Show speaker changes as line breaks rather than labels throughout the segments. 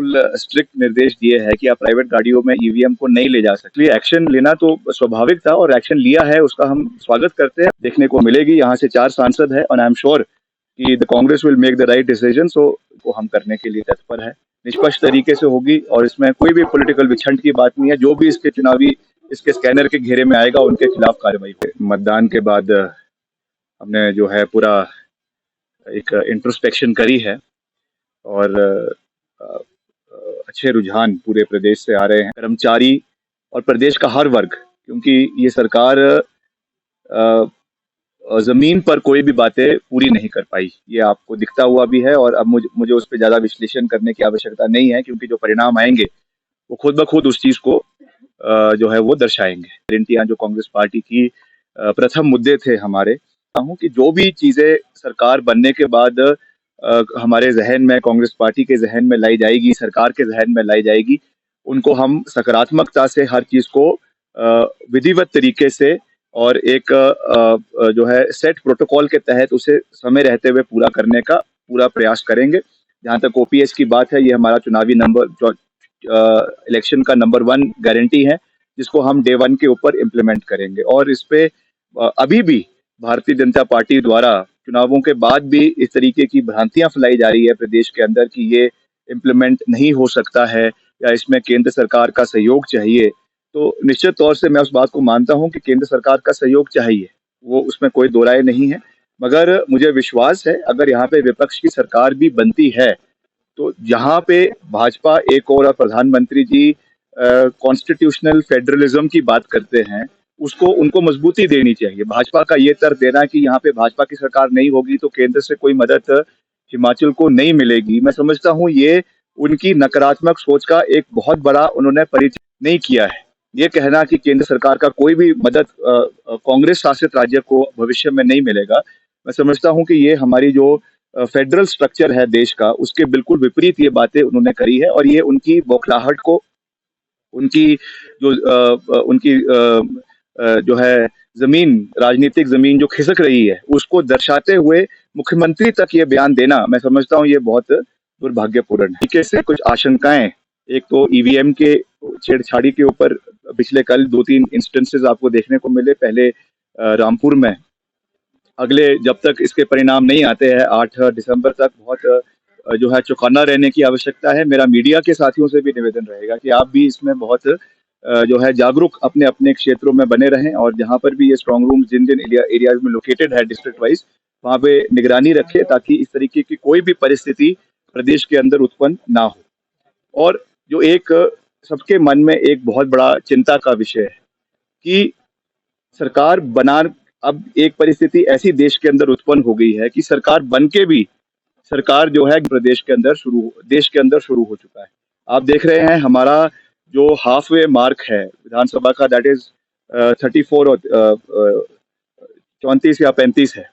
बिल्कुल स्ट्रिक्ट निर्देश दिए हैं कि आप प्राइवेट गाड़ियों में ईवीएम को नहीं ले जा सकते। ये एक्शन लेना तो स्वाभाविक था और एक्शन लिया है, उसका हम स्वागत करते हैं। देखने को मिलेगी, यहाँ से 4 सांसद हैं और आई एम श्योर कि the Congress will make the right decision. So वो हम करने के लिए तत्पर है, निष्पक्ष तरीके से होगी और इसमें कोई भी पॉलिटिकल विछंड की बात नहीं है। जो भी इसके चुनावी इसके स्कैनर के घेरे में आएगा उनके खिलाफ कार्रवाई होगी। मतदान के बाद हमने जो है पूरा एक इंट्रोस्पेक्शन करी है और अच्छे रुझान पूरे प्रदेश से आ रहे हैं। कर्मचारी और प्रदेश का हर वर्ग, क्योंकि ये सरकार जमीन पर कोई भी बातें पूरी नहीं कर पाई, ये आपको दिखता हुआ भी है। और अब मुझे उस पर ज्यादा विश्लेषण करने की आवश्यकता नहीं है, क्योंकि जो परिणाम आएंगे वो खुद ब खुद उस चीज को जो है वो दर्शाएंगे। गारंटियां जो कांग्रेस पार्टी की प्रथम मुद्दे थे हमारे, कि जो भी चीजें सरकार बनने के बाद हमारे जहन में, कांग्रेस पार्टी के जहन में लाई जाएगी, सरकार के जहन में लाई जाएगी, उनको हम सकारात्मकता से हर चीज को विधिवत तरीके से और एक जो है सेट प्रोटोकॉल के तहत उसे समय रहते हुए पूरा करने का पूरा प्रयास करेंगे। जहां तक ओपीएस की बात है, ये हमारा चुनावी नंबर इलेक्शन का नंबर 1 गारंटी है, जिसको हम डे 1 के ऊपर इम्प्लीमेंट करेंगे। और इस पे अभी भी भारतीय जनता पार्टी द्वारा चुनावों के बाद भी इस तरीके की भ्रांतियां फैलाई जा रही है प्रदेश के अंदर कि ये इम्प्लीमेंट नहीं हो सकता है या इसमें केंद्र सरकार का सहयोग चाहिए। तो निश्चित तौर से मैं उस बात को मानता हूं कि केंद्र सरकार का सहयोग चाहिए, वो उसमें कोई दो राय नहीं है। मगर मुझे विश्वास है अगर यहाँ पे विपक्ष की सरकार भी बनती है तो जहाँ पे भाजपा एक और प्रधानमंत्री जी कॉन्स्टिट्यूशनल फेडरलिज्म की बात करते हैं, उसको उनको मजबूती देनी चाहिए। भाजपा का ये तर्क देना कि यहाँ पे भाजपा की सरकार नहीं होगी तो केंद्र से कोई मदद हिमाचल को नहीं मिलेगी, मैं समझता हूँ ये उनकी नकारात्मक सोच का एक बहुत बड़ा उन्होंने परिचय नहीं किया है। ये कहना कि केंद्र सरकार का कोई भी मदद कांग्रेस शासित राज्य को भविष्य में नहीं मिलेगा, मैं समझता हूँ कि ये हमारी जो फेडरल स्ट्रक्चर है देश का, उसके बिल्कुल विपरीत ये बातें उन्होंने करी है। और ये उनकी बौखलाहट को, उनकी उनकी जो है जमीन, राजनीतिक जमीन जो खिसक रही है, उसको दर्शाते हुए मुख्यमंत्री तक ये बयान देना, मैं समझता हूँ ये बहुत दुर्भाग्यपूर्ण है। कैसे कुछ आशंकाएं, एक तो ईवीएम के छेड़छाड़ी के ऊपर पिछले कल 2-3 इंस्टेंसेस आपको देखने को मिले। पहले रामपुर में, अगले जब तक इसके परिणाम नहीं आते हैं 8 दिसंबर तक बहुत जो है चौकन्ना रहने की आवश्यकता है। मेरा मीडिया के साथियों से भी निवेदन रहेगा कि आप भी इसमें बहुत जो है जागरूक अपने अपने क्षेत्रों में बने रहें और जहां पर भी ये स्ट्रांग रूम जिन जिन एरियाज में लोकेटेड है डिस्ट्रिक्ट वाइज, वहां पे निगरानी रखें ताकि इस तरीके की कोई भी परिस्थिति प्रदेश के अंदर उत्पन्न ना हो। और जो एक सबके मन में एक बहुत बड़ा चिंता का विषय है कि सरकार बना, अब एक परिस्थिति ऐसी देश के अंदर उत्पन्न हो गई है कि सरकार बन के भी सरकार जो है देश के अंदर शुरू हो चुका है। आप देख रहे हैं हमारा जो हाफ वे मार्क है विधानसभा का, दैट इज 34 और 34 या 35 है,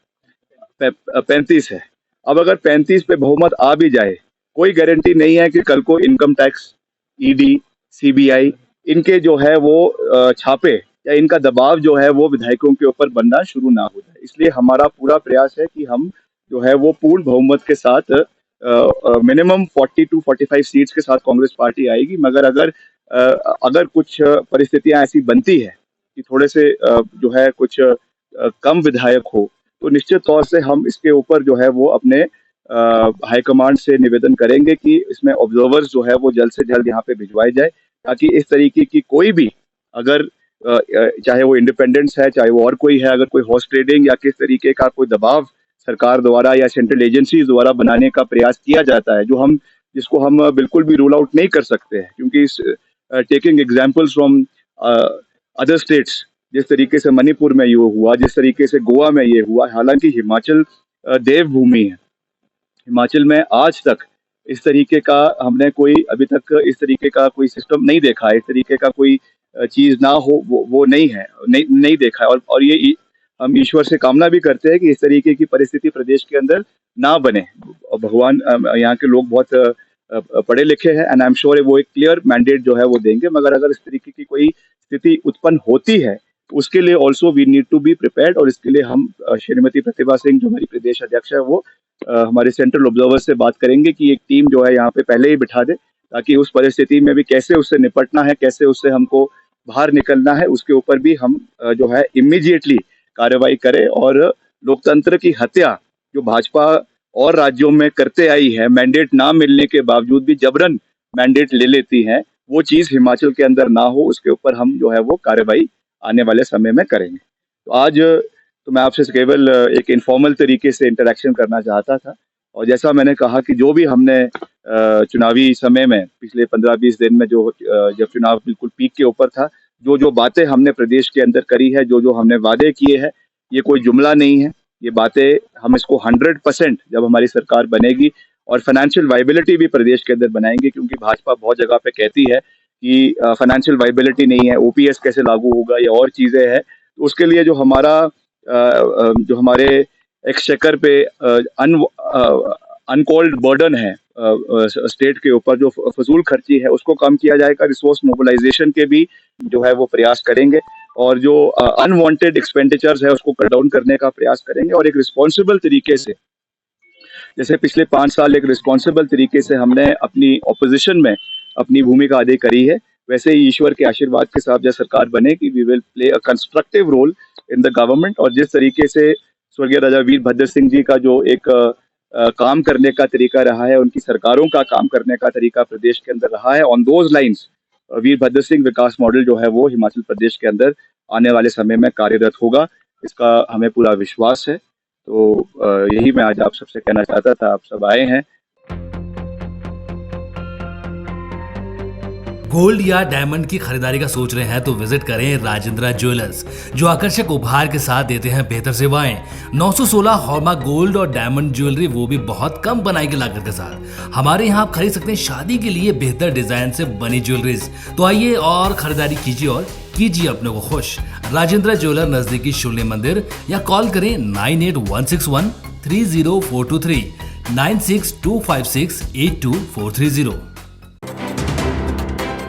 35 है। अब अगर 35 पे बहुमत आ भी जाए, कोई गारंटी नहीं है कि कल को इनकम टैक्स, ईडी, सीबीआई इनके जो है वो छापे या इनका दबाव जो है वो विधायकों के ऊपर बनना शुरू ना हो जाए। इसलिए हमारा पूरा प्रयास है कि हम जो है वो पूर्ण बहुमत के साथ मिनिमम 40 to 45 सीट्स के साथ कांग्रेस पार्टी आएगी। मगर अगर कुछ परिस्थितियां ऐसी बनती है कि थोड़े से जो है कुछ कम विधायक हो, तो निश्चित तौर से हम इसके ऊपर जो है वो अपने हाईकमांड से निवेदन करेंगे कि इसमें ऑब्जर्वर्स जो है वो जल्द से जल्द यहाँ पे भिजवाए जाए, ताकि इस तरीके की कोई भी, अगर चाहे वो इंडिपेंडेंस है, चाहे वो और कोई है, अगर कोई हॉर्स ट्रेडिंग या किस तरीके का कोई दबाव सरकार द्वारा या सेंट्रल एजेंसीज द्वारा बनाने का प्रयास किया जाता है, जिसको हम बिल्कुल भी रूल आउट नहीं कर सकते हैं। क्योंकि taking examples from other states, जिस तरीके से मणिपुर में ये हुआ, जिस तरीके से गोवा में ये हुआ, हालांकि हिमाचल देवभूमि है, हिमाचल में आज तक इस तरीके का हमने कोई अभी तक इस तरीके का कोई सिस्टम नहीं देखा है, इस तरीके का कोई चीज ना हो वो नहीं है, नहीं देखा है। और ये हम ईश्वर से कामना भी करते हैं कि इस तरीके की परिस्थिति प्रदेश के अंदर ना बने। भगवान, यहाँ के लोग बहुत पढ़े लिखे हैं एंड आई एम श्योर वो एक क्लियर मैंडेट जो है वो देंगे। मगर अगर इस तरीके की कोई स्थिति उत्पन्न होती है तो उसके लिए also we need to be prepared. और इसके लिए हम श्रीमती प्रतिभा सिंह जो हमारी प्रदेश अध्यक्ष है वो हमारे सेंट्रल ऑब्जर्वर से बात करेंगे कि एक टीम जो है यहाँ पे पहले ही बिठा दे, ताकि उस परिस्थिति में भी कैसे उससे निपटना है, कैसे उससे हमको बाहर निकलना है, उसके ऊपर भी हम जो है इमीडिएटली कार्रवाई करें। और लोकतंत्र की हत्या जो भाजपा और राज्यों में करते आई है, मैंडेट ना मिलने के बावजूद भी जबरन मैंडेट ले लेती हैं, वो चीज़ हिमाचल के अंदर ना हो, उसके ऊपर हम जो है वो कार्रवाई आने वाले समय में करेंगे। तो आज तो मैं आपसे केवल एक इन्फॉर्मल तरीके से इंटरेक्शन करना चाहता था। और जैसा मैंने कहा कि जो भी हमने चुनावी समय में पिछले 15-20 दिन में जो जब चुनाव बिल्कुल पीक के ऊपर था, जो बातें हमने प्रदेश के अंदर करी है, जो हमने वादे किए हैं, ये कोई जुमला नहीं है। ये बातें हम इसको 100% जब हमारी सरकार बनेगी और फाइनेंशियल वायबिलिटी भी प्रदेश के अंदर बनाएंगे, क्योंकि भाजपा बहुत जगह पे कहती है कि फाइनेंशियल वायबिलिटी नहीं है, ओपीएस कैसे लागू होगा या और चीज़ें हैं। तो उसके लिए जो हमारे एक्सचेकर पे अनकॉल्ड बर्डन है स्टेट के ऊपर, जो फजूल खर्ची है, उसको कम किया जाएगा। रिसोर्स मोबिलाइजेशन के भी जो है वो प्रयास करेंगे और जो अनवांटेड एक्सपेंडिचर्स है उसको कट डाउन करने का प्रयास करेंगे। और एक रिस्पॉन्सिबल तरीके से, जैसे पिछले 5 साल एक रिस्पॉन्सिबल तरीके से हमने अपनी ऑपोजिशन में अपनी भूमिका अदा करी है, वैसे ही ईश्वर के आशीर्वाद के साथ जब सरकार बनेगी, we will play a constructive role in the government. और जिस तरीके से स्वर्गीय राजा वीरभद्र सिंह जी का जो एक काम करने का तरीका रहा है, उनकी सरकारों का काम करने का तरीका प्रदेश के अंदर रहा है, on those lines Virbhadra Singh Vikas model जो है वो हिमाचल प्रदेश के अंदर आने वाले समय में कार्यरत होगा, इसका हमें पूरा विश्वास है। तो यही मैं आज आप सबसे कहना चाहता था। आप सब आए हैं।
गोल्ड या डायमंड की खरीदारी का सोच रहे हैं तो विजिट करें राजेंद्र ज्वेलर्स, जो आकर्षक उपहार के साथ देते हैं बेहतर सेवाएं। 916 हॉलमार्क गोल्ड और डायमंड ज्वेलरी, वो भी बहुत कम बनाई की लागत के साथ। हमारे यहाँ आप खरीद सकते हैं शादी के लिए बेहतर डिजाइन से बनी ज्वेलरीज। तो आइए और खरीदारी कीजिए और कीजिए अपने को खुश। राजेंद्र ज्वेलर, नजदीकी शून्य मंदिर, या कॉल करें 9816130423 9625682430।